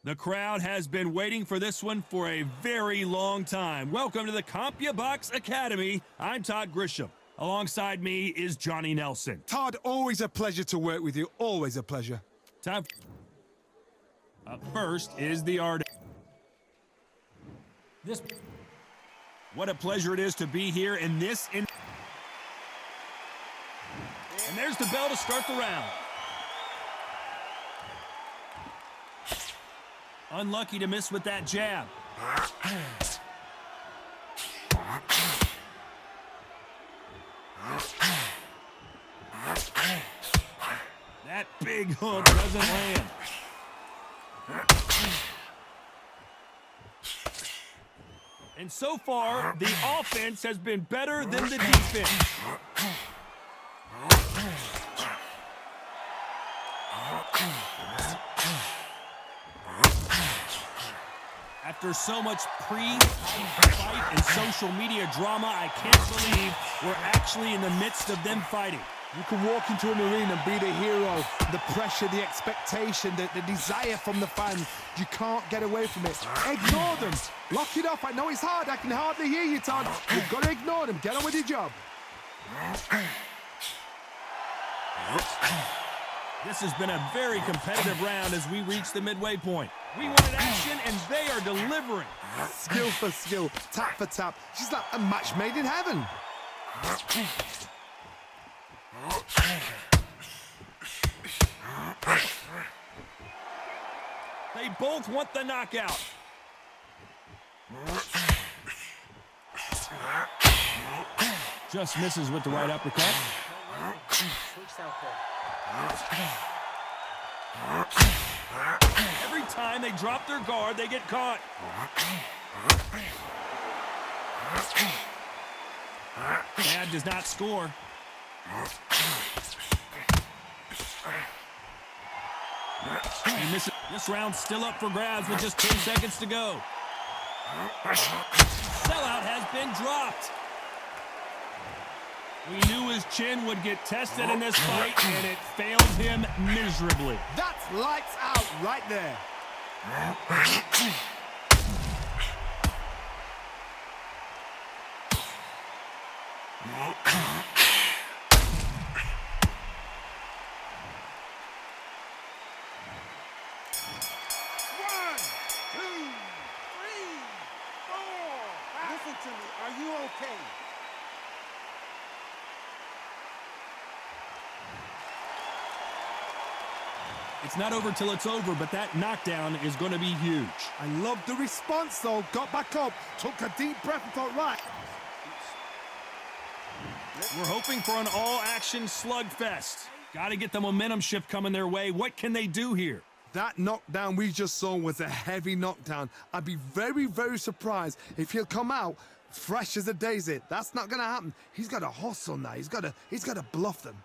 The crowd has been waiting for this one for a very long time. Welcome to the CompuBox Academy. I'm Todd Grisham. Alongside me is Johnny Nelson. Todd, always a pleasure to work with you. Always a pleasure. Time. Up first is the artist. What a pleasure it is to be here in this. And there's the bell to start the round. Unlucky to miss with that jab. That big hook doesn't land. And so far, the offense has been better than the defense. After so much pre-fight and social media drama, I can't believe we're actually in the midst of them fighting. You can walk into an arena and be the hero. The pressure, the expectation, the desire from the fans. You can't get away from it. Ignore them. Lock it off. I know it's hard. I can hardly hear you, Todd. You've got to ignore them. Get on with your job. This has been a very competitive round as we reach the midway point. We wanted action, and they are delivering. Skill for skill, tap for tap. She's like a match made in heaven. They both want the knockout. Just misses with the right uppercut. Every time they drop their guard, they get caught. Dad does not score. He misses. This round's still up for grabs with just 10 seconds to go. Sellout has been dropped. We knew his chin would get tested in this fight, and it failed him miserably. That's lights out right there. Listen to me. Are you okay? It's not over till it's over, but that knockdown is going to be huge. I love the response, though. Got back up, took a deep breath and thought, right. We're hoping for an all-action slugfest. Got to get the momentum shift coming their way. What can they do here? That knockdown we just saw was a heavy knockdown. I'd be very, very surprised if he'll come out fresh as a daisy. That's not going to happen. He's got to hustle now. He's got to bluff them.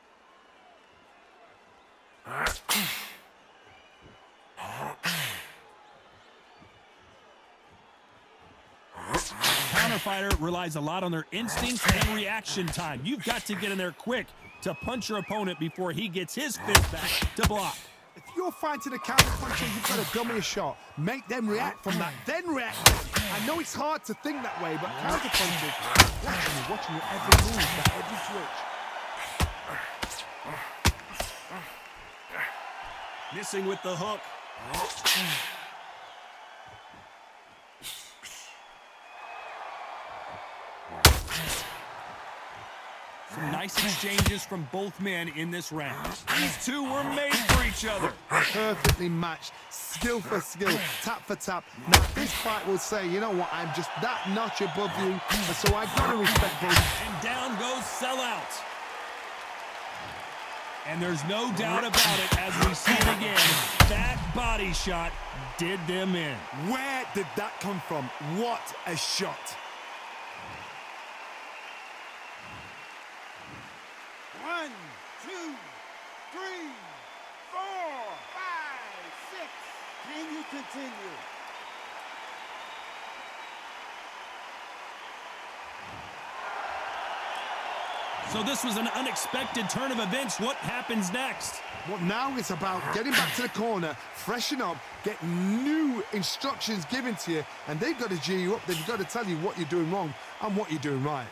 Counterfighter relies a lot on their instincts and reaction time. You've got to get in there quick to punch your opponent before he gets his fist back to block. If you're fighting a counter-puncher, you've got to dummy a shot. Make them react from that, then react. I know it's hard to think that way, but counter-punchers, watching your every move, that every switch. Missing with the hook. Some nice exchanges from both men in this round. These two were made for each other. Perfectly matched, skill for skill, tap for tap. Now this fight will say, you know what, I'm just that notch above you, and so I've got to respect both. And down goes Sellout. And there's no doubt about it as we see it again. That body shot did them in. Where did that come from? What a shot. One, two, three, 4, 5, 6. Can you continue? So this was an unexpected turn of events. What happens next? Well, now it's about getting back to the corner, freshen up, get new instructions given to you, and they've got to G you up. They've got to tell you what you're doing wrong and what you're doing right.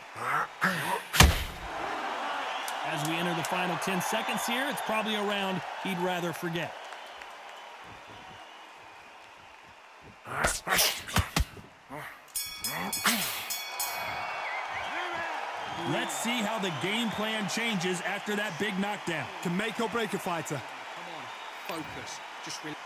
As we enter the final 10 seconds here, it's probably a round he'd rather forget. Let's see how the game plan changes after that big knockdown. Can make or break a fighter. Come on, focus. Just relax.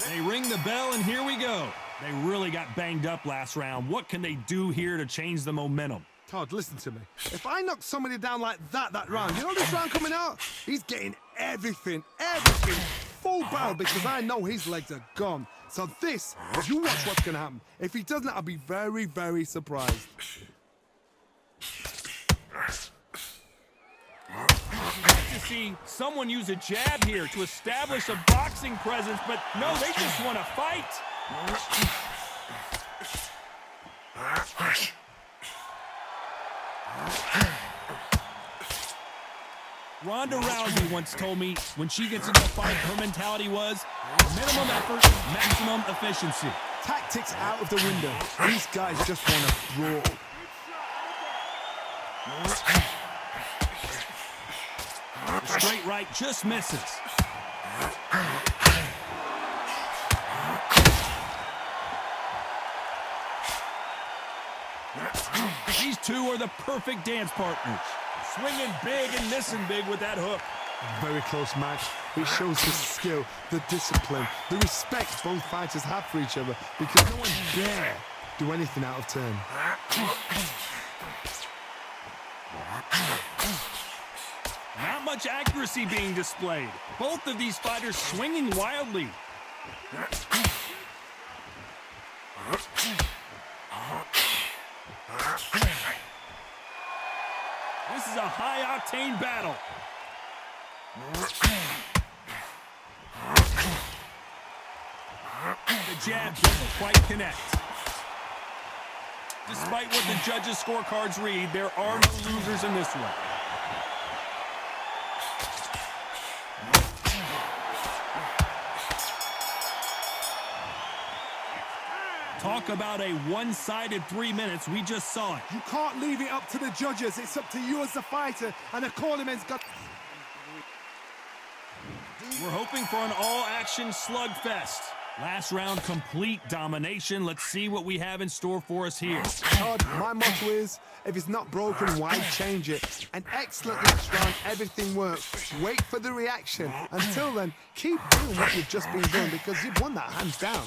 They ring the bell, and here we go. They really got banged up last round. What can they do here to change the momentum? Todd, listen to me. If I knock somebody down like that round, you know this round coming out? He's getting everything, full barrel, because I know his legs are gone. So this, you watch what's going to happen. If he doesn't, I'll be very, very surprised. To see someone use a jab here to establish a boxing presence, but no, they just want to fight. Ronda Rousey once told me when she gets into a fight, her mentality was minimum effort, maximum efficiency. Tactics out of the window. These guys just want to brawl. The straight right just misses. These two are the perfect dance partners. Swinging big and missing big with that hook. Very close match. It shows the skill, the discipline, the respect both fighters have for each other, because no one dare do anything out of turn. Not much accuracy being displayed. Both of these fighters swinging wildly. This is a high-octane battle. The jab doesn't quite connect. Despite what the judges' scorecards read, there are no losers in this one. Talk about a one-sided 3 minutes. We just saw it. You can't leave it up to the judges. It's up to you as the fighter, and the cornerman's got... We're hoping for an all-action slugfest. Last round, complete domination. Let's see what we have in store for us here. Todd, my motto is, if it's not broken, why change it? An excellent last round, everything works. Wait for the reaction. Until then, keep doing what you've just been doing, because you've won that hands down.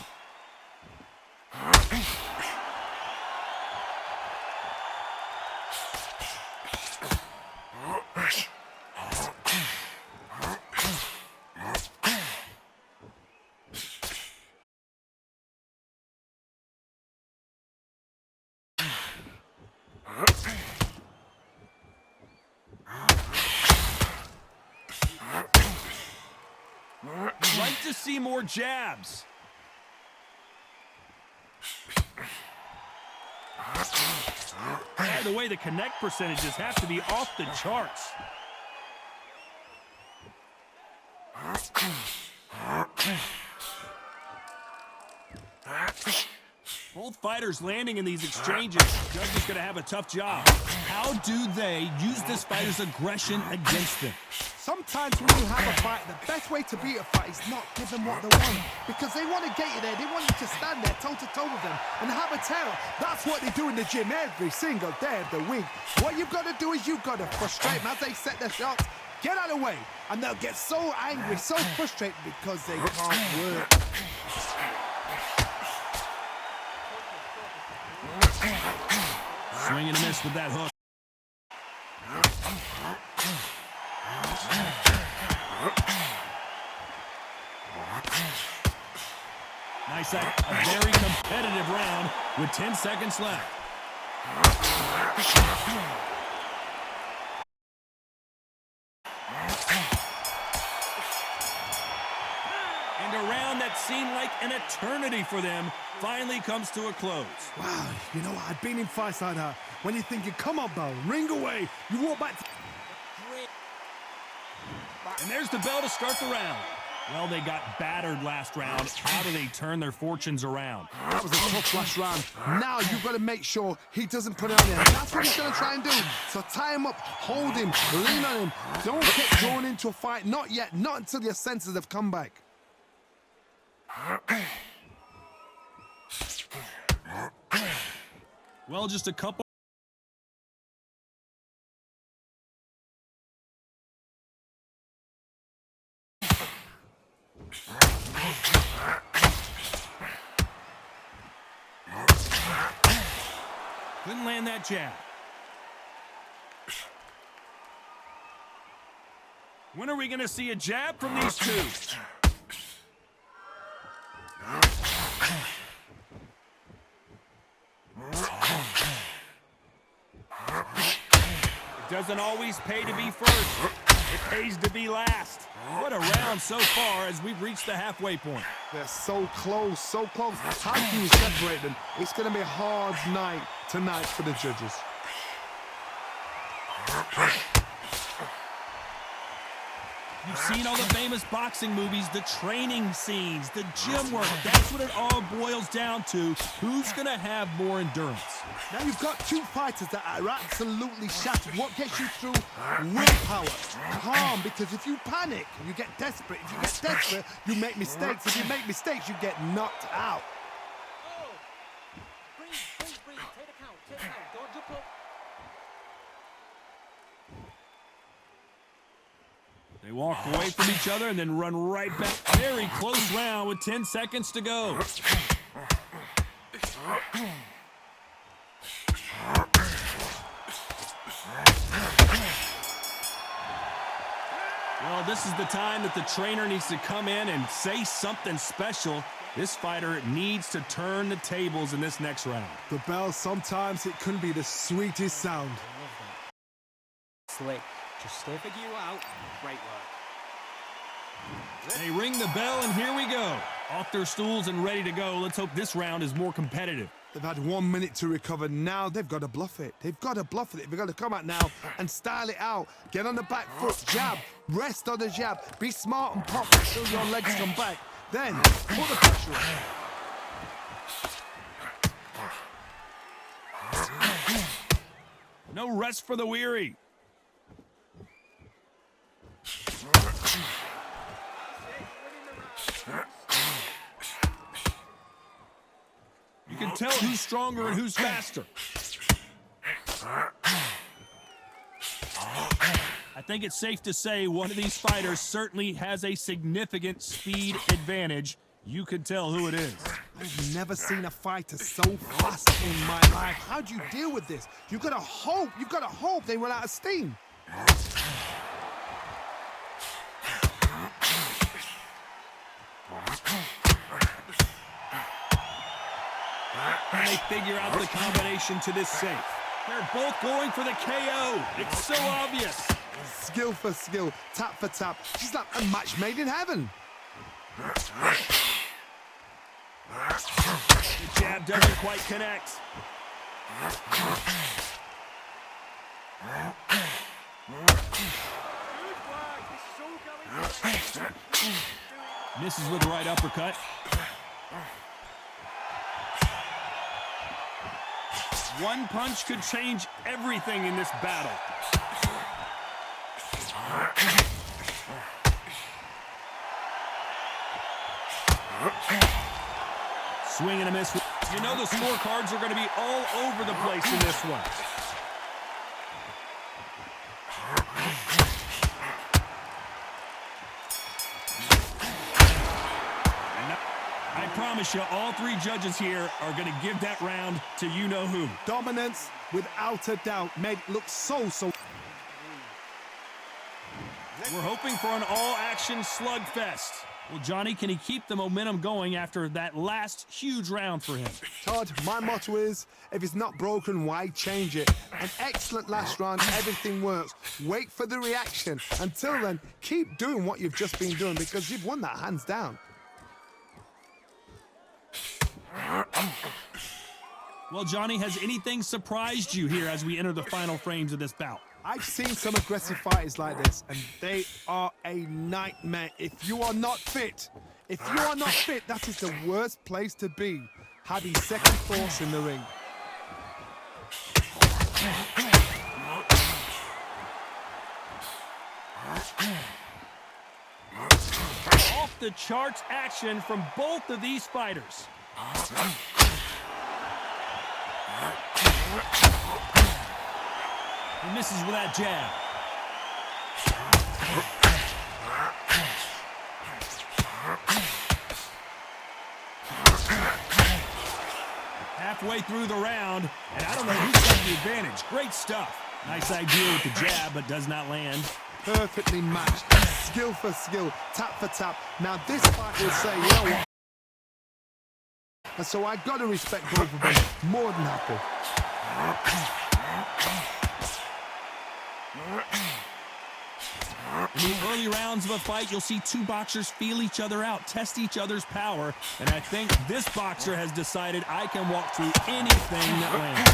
Like to see more jabs. By the way, the connect percentages have to be off the charts. Both fighters landing in these exchanges. Judge is going to have a tough job. How do they use this fighter's aggression against them? Sometimes when you have a fight, the best way to beat a fight is not give them what they want, because they want to get you there. They want you to stand there toe-to-toe with them and have a terror. That's what they do in the gym every single day of the week. What you've got to do is you've got to frustrate them as they set their shots. Get out of the way, and they'll get so angry, so frustrated because they can't work. Swing and a miss with that hook. Nice act. A very competitive round with 10 seconds left. And a round that seemed like an eternity for them finally comes to a close. Wow, you know what? I've been in fights like that. When you're thinking, come on, bell, ring away. You walk back. And there's the bell to start the round. Well, they got battered last round. How do they turn their fortunes around? That was a tough last round. Now you've got to make sure he doesn't put it on him. That's what he's going to try and do. So tie him up, hold him, lean on him. Don't get drawn into a fight. Not yet. Not until your senses have come back. Well, just a couple. Couldn't land that jab. When are we going to see a jab from these two? It doesn't always pay to be first. It pays to be last. What a round so far as we've reached the halfway point. They're so close, so close. How can you separate them? It's going to be a hard night tonight for the judges. You've seen all the famous boxing movies, the training scenes, the gym work. That's what it all boils down to. Who's going to have more endurance? Now you've got two fighters that are absolutely shattered. What gets you through? Willpower. Calm, because if you panic, you get desperate. If you get desperate, you make mistakes. If you make mistakes, you get knocked out. Breathe. Take a count. Don't jump up. They walk away from each other and then run right back. Very close round with 10 seconds to go. Well, this is the time that the trainer needs to come in and say something special. This fighter needs to turn the tables in this next round. The bell, sometimes it can be the sweetest sound. Slick. Just stay for you out. Great work. They ring the bell, and here we go. Off their stools and ready to go. Let's hope this round is more competitive. They've had 1 minute to recover. Now they've got to bluff it. They've got to bluff it. They've got to come out now and style it out. Get on the back foot, jab, rest on the jab. Be smart and pop until your legs come back. Then put the pressure on. No rest for the weary. You can tell who's stronger and who's faster. I think it's safe to say one of these fighters certainly has a significant speed advantage. You can tell who it is. I've never seen a fighter so fast in my life. How do you deal with this? You've got to hope they run out of steam. And they figure out the combination to this safe. They're both going for the KO. It's so obvious. Skill for skill, tap for tap. She's like a match made in heaven. The jab doesn't quite connect. Misses with the right uppercut. One punch could change everything in this battle. Swing and a miss. You know the scorecards are going to be all over the place in this one. I promise you, all three judges here are going to give that round to you-know-who. Dominance, without a doubt, made it look so. We're hoping for an all-action slugfest. Well, Johnny, can he keep the momentum going after that last huge round for him? Todd, my motto is, if it's not broken, why change it? An excellent last round, everything works. Wait for the reaction. Until then, keep doing what you've just been doing because you've won that hands down. Well, Johnny, has anything surprised you here as we enter the final frames of this bout? I've seen some aggressive fighters like this, and they are a nightmare. If you are not fit, that is the worst place to be, having second thoughts in the ring. Off the charts action from both of these fighters. He misses with that jab. Halfway through the round, and I don't know who's got the advantage. Great stuff. Nice idea with the jab, but does not land. Perfectly matched, skill for skill, tap for tap. Now this fight will say, you know what? And so I got to respect both of them. More than happy. In the early rounds of a fight, you'll see two boxers feel each other out, test each other's power, and I think this boxer has decided I can walk through anything that lands.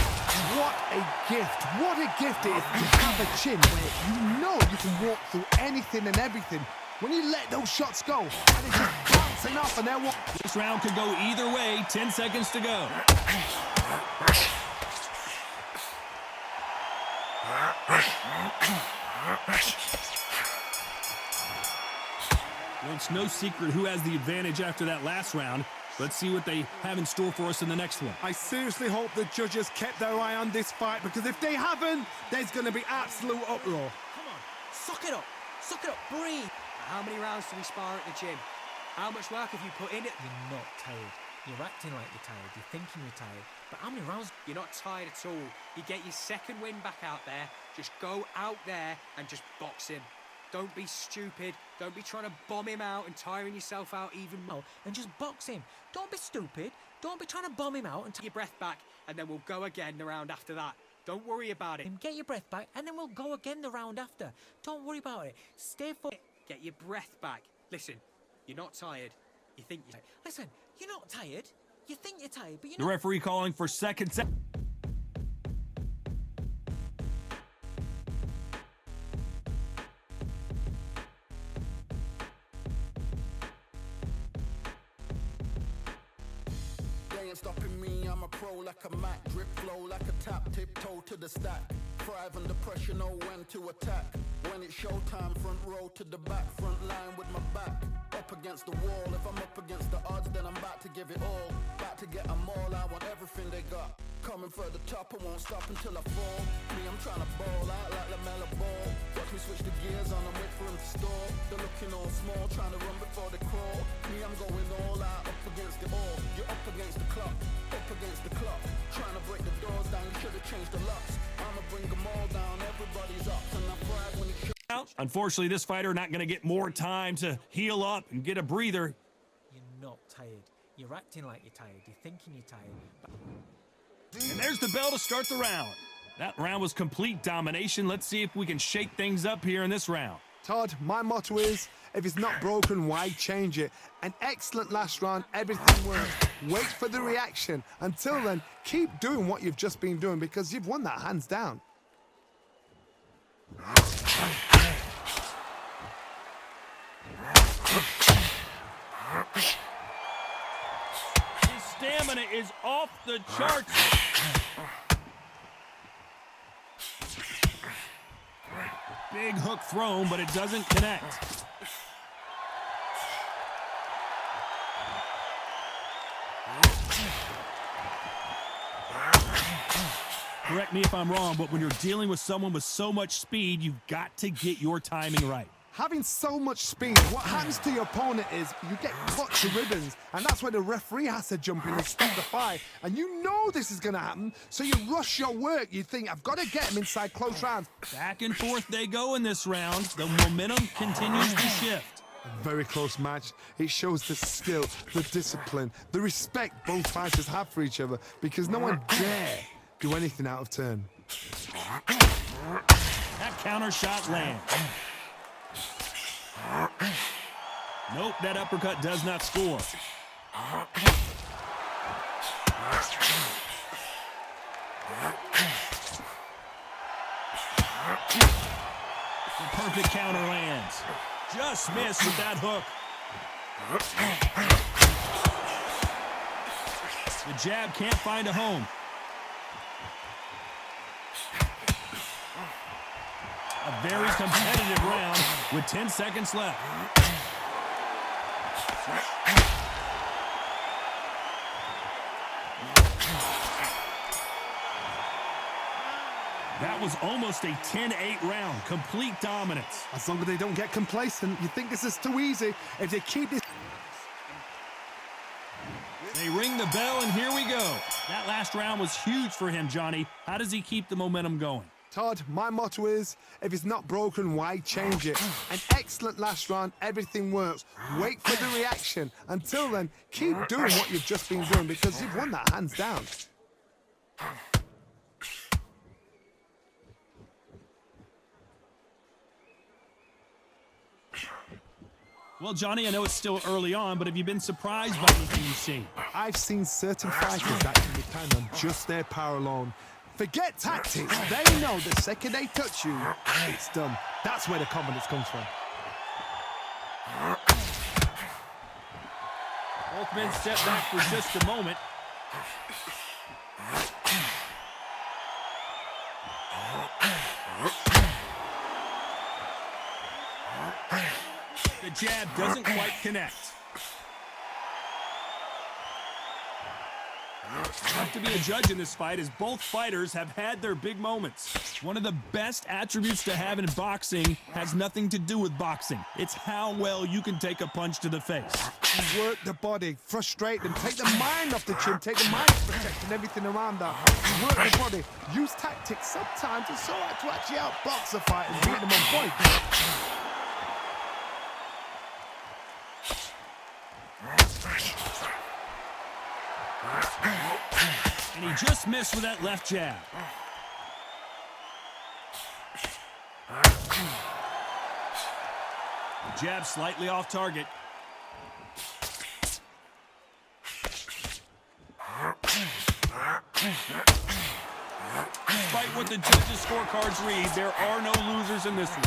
What a gift. What a gift it is to have a chin where you know you can walk through anything and everything. When you let those shots go, and it's just bouncing off and they're This round could go either way. 10 seconds to go. Well, it's no secret who has the advantage after that last round. Let's see what they have in store for us in the next one. I seriously hope the judges kept their eye on this fight, because if they haven't, there's going to be absolute uproar. Come on, suck it up, breathe. How many rounds do we spar at the gym? How much work have you put in it? You're not tired. You're acting like you're tired. You're thinking you're tired. But how many rounds? You're not tired at all. You get your second win back out there. Just go out there and just box him. Don't be stupid. Don't be trying to bomb him out and tiring yourself out even more. And just box him. Don't be stupid. Don't be trying to bomb him out and take your breath back, and then we'll go again the round after that. Don't worry about it. Get your breath back, and then we'll go again the round after. Don't worry about it. Stay focused. Get your breath back. Listen, you're not tired. You think you're tired. Listen, you're not tired. You think you're tired, but you're not. The referee calling for second set. Ain't stopping me, I'm a pro like a Mac. Drip flow like a tap, tiptoe to the stack. Thrive under pressure, know when to attack. When it's showtime, front row to the back. Front line with my back up against the wall. If I'm up against the odds, then I'm about to give it all. About to get them all, I want everything they got. Coming for the top, I won't stop until I fall. Me, I'm trying to ball out like LaMelo Ball. Watch me switch the gears on and wait for him to stall. They're looking all small, trying to run before they crawl. Me, I'm going all out, up against the all. You're up against the clock, up against the clock. Trying to break the doors down, you should have changed the locks. I'ma bring them all down, everybody's up. And I thrive when it's Unfortunately, this fighter not going to get more time to heal up and get a breather. You're not tired. You're acting like you're tired. You're thinking you're tired. And there's the bell to start the round. That round was complete domination. Let's see if we can shake things up here in this round. Todd, my motto is, if it's not broken, why change it? An excellent last round, everything worked. Wait for the reaction. Until then, keep doing what you've just been doing, because you've won that hands down. His stamina is off the charts. Big hook thrown, but it doesn't connect. Correct me if I'm wrong, but when you're dealing with someone with so much speed, you've got to get your timing right. Having so much speed, what happens to your opponent is you get cut to ribbons, and that's where the referee has to jump in and stop the fight. And you know this is going to happen, so you rush your work. You think, I've got to get him inside close rounds. Back and forth they go in this round. The momentum continues to shift. A very close match. It shows the skill, the discipline, the respect both fighters have for each other, because no one dare do anything out of turn. That counter shot lands. Nope, that uppercut does not score. The perfect counter lands. Just missed with that hook. The jab can't find a home. A very competitive round with 10 seconds left. That was almost a 10-8 round. Complete dominance. As long as they don't get complacent, you think this is too easy. If they keep this... They ring the bell, and here we go. That last round was huge for him, Johnny. How does he keep the momentum going? Todd, my motto is, if it's not broken, why change it? An excellent last round, everything works. Wait for the reaction. Until then, keep doing what you've just been doing because you've won that hands down. Well, Johnny, I know it's still early on, but have you been surprised by anything you've seen? I've seen certain fighters that can depend on just their power alone. Forget tactics. They know the second they touch you, it's done. That's where the confidence comes from. Both men step back for just a moment. The jab doesn't quite connect. Tough to be a judge in this fight as both fighters have had their big moments. One of the best attributes to have in boxing has nothing to do with boxing. It's how well you can take a punch to the face. Work the body, frustrate them, take the mind off the chin, take the mind off protecting everything around that. Work the body, use tactics. Sometimes it's so hard to actually outbox a fight and beat them on point. And he just missed with that left jab. Jab slightly off target. Despite what the judges' scorecards read, there are no losers in this one.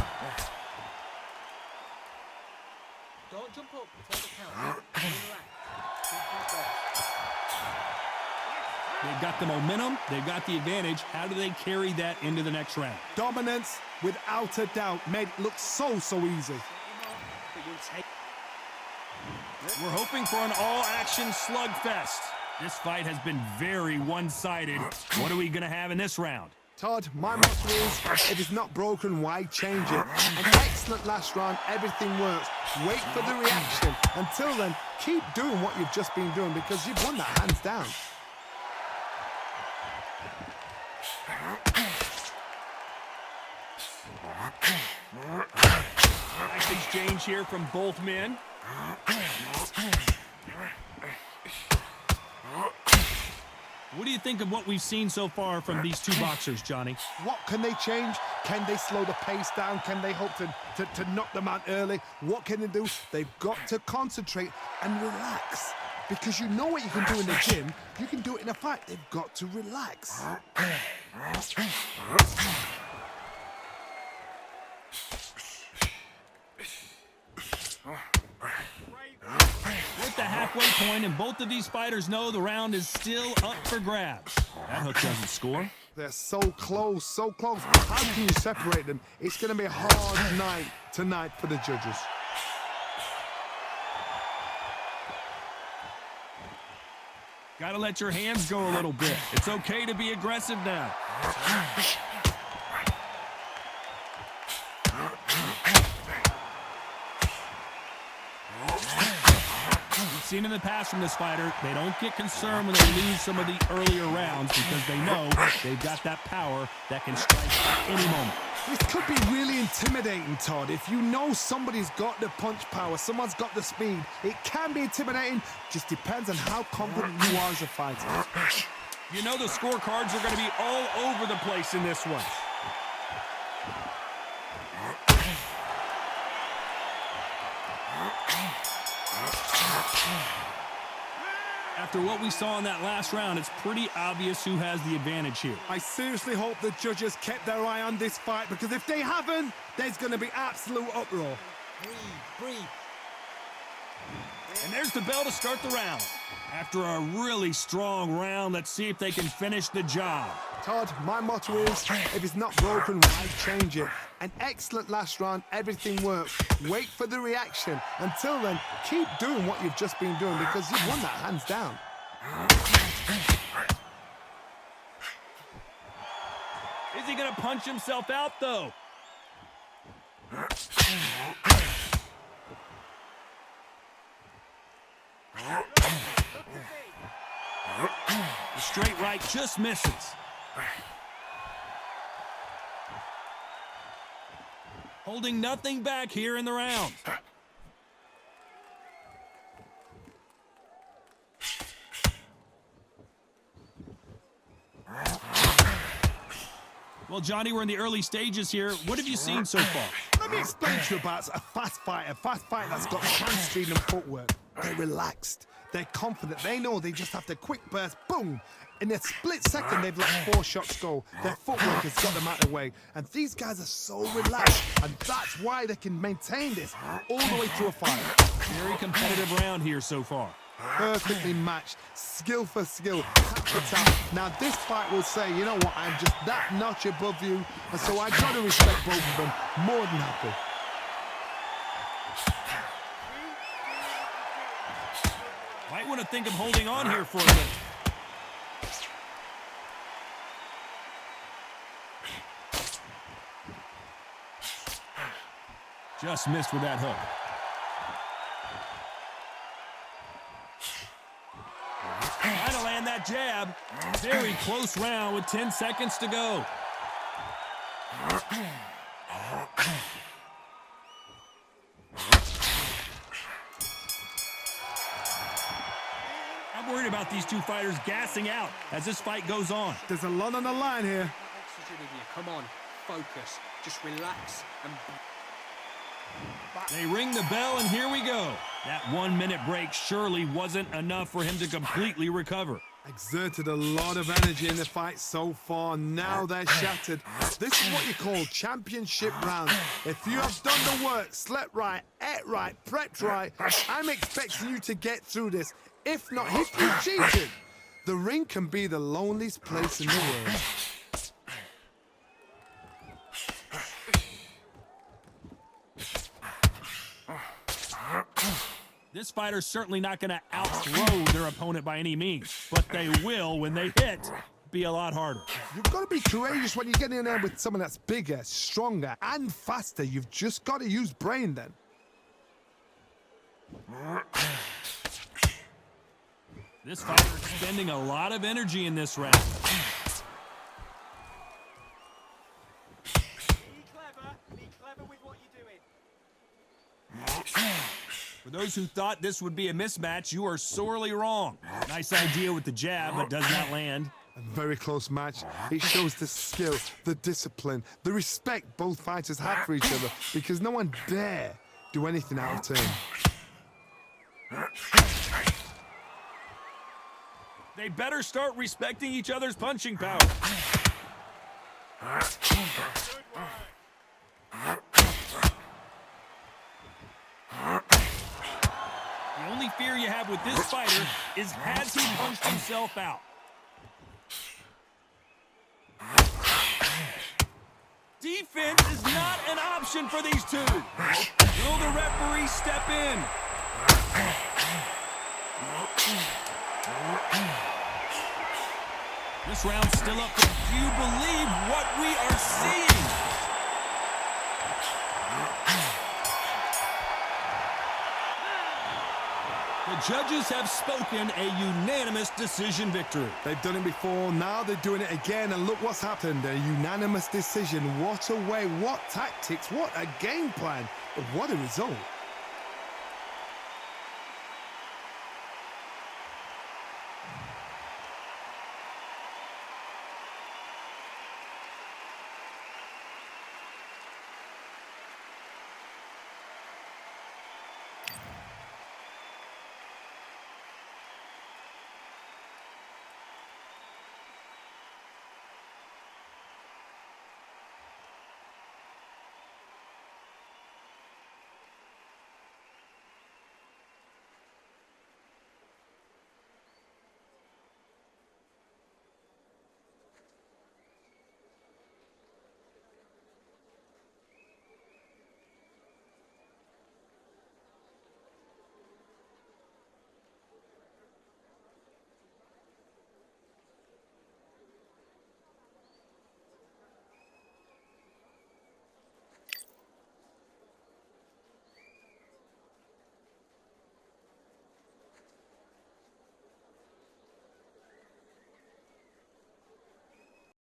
Don't jump up before the count. They've got the momentum, they've got the advantage. How do they carry that into the next round? Dominance, without a doubt, made it look so easy. We're hoping for an all-action slugfest. This fight has been very one-sided. What are we going to have in this round? Todd, my motto is, if it's not broken, why change it? An excellent last round, everything works. Wait for the reaction. Until then, keep doing what you've just been doing because you've won that hands down. Nice exchange here from both men. What do you think of what we've seen so far from these two boxers, Johnny? What can they change? Can they slow the pace down? Can they hope to knock them out early? What can they do? They've got to concentrate and relax. Because you know what you can do in the gym, you can do it in a fight. They've got to relax. We're at the halfway point, and both of these fighters know the round is still up for grabs. That hook doesn't score. They're so close, so close. How can you separate them? It's going to be a hard night tonight for the judges. Gotta let your hands go a little bit. It's okay to be aggressive now. We've seen in the past from this fighter, they don't get concerned when they lose some of the earlier rounds because they know they've got that power that can strike at any moment. This could be really intimidating, Todd. If you know somebody's got the punch power, someone's got the speed, it can be intimidating. Just depends on how confident you are as a fighter. You know the scorecards are going to be all over the place in this one. After what we saw in that last round, it's pretty obvious who has the advantage here. I seriously hope the judges kept their eye on this fight, because if they haven't, there's going to be absolute uproar. Breathe. And there's the bell to start the round. After a really strong round, let's see if they can finish the job. Todd, my motto is, if it's not broken, why change it? An excellent last round, everything works. Wait for the reaction. Until then, keep doing what you've just been doing, because you've won that hands down. Is he going to punch himself out, though? The straight right just misses. Holding nothing back here in the round. Well, Johnny, we're in the early stages here. What have you seen so far? Let me explain to you about a fast fighter that's got hand speed and footwork. They're relaxed. They're confident. They know they just have to quick burst, boom. In a split second, they've let 4 shots go. Their footwork has got them out of the way. And these guys are so relaxed. And that's why they can maintain this all the way through a fight. Very competitive round here so far. Perfectly matched, skill for skill, tap for tap. Now this fight will say, you know what, I'm just that notch above you, and so I got to respect both of them more than happy. Might want to think of holding on here for a minute. Just missed with that hook. Trying to land that jab. Very close round with 10 seconds to go. I'm worried about these two fighters gassing out as this fight goes on. There's a lot on the line here. Oxygen in you. Come on, focus. Just relax and... They ring the bell, and here we go. That 1-minute break surely wasn't enough for him to completely recover. Exerted a lot of energy in the fight so far. Now they're shattered. This is what you call championship round. If you have done the work, slept right, ate right, prepped right, I'm expecting you to get through this. If not, if you cheated, the ring can be the loneliest place in the world. This fighter's certainly not going to outthrow their opponent by any means, but they will, when they hit, be a lot harder. You've got to be courageous when you get in there with someone that's bigger, stronger, and faster. You've just got to use brain then. This fighter is spending a lot of energy in this round. Be clever with what you're doing. For those who thought this would be a mismatch, you are sorely wrong. Nice idea with the jab, but does not land. A very close match. It shows the skill, the discipline, the respect both fighters have for each other, because no one dare do anything out of turn. They better start respecting each other's punching power. The only fear you have with this fighter is, has he punched himself out? Defense is not an option for these two. Will the referee step in? This round's still up. Do you believe what we are seeing? The judges have spoken, a unanimous decision victory. They've done it before, now they're doing it again, and look what's happened. A unanimous decision. What a way, what tactics, what a game plan. What a result.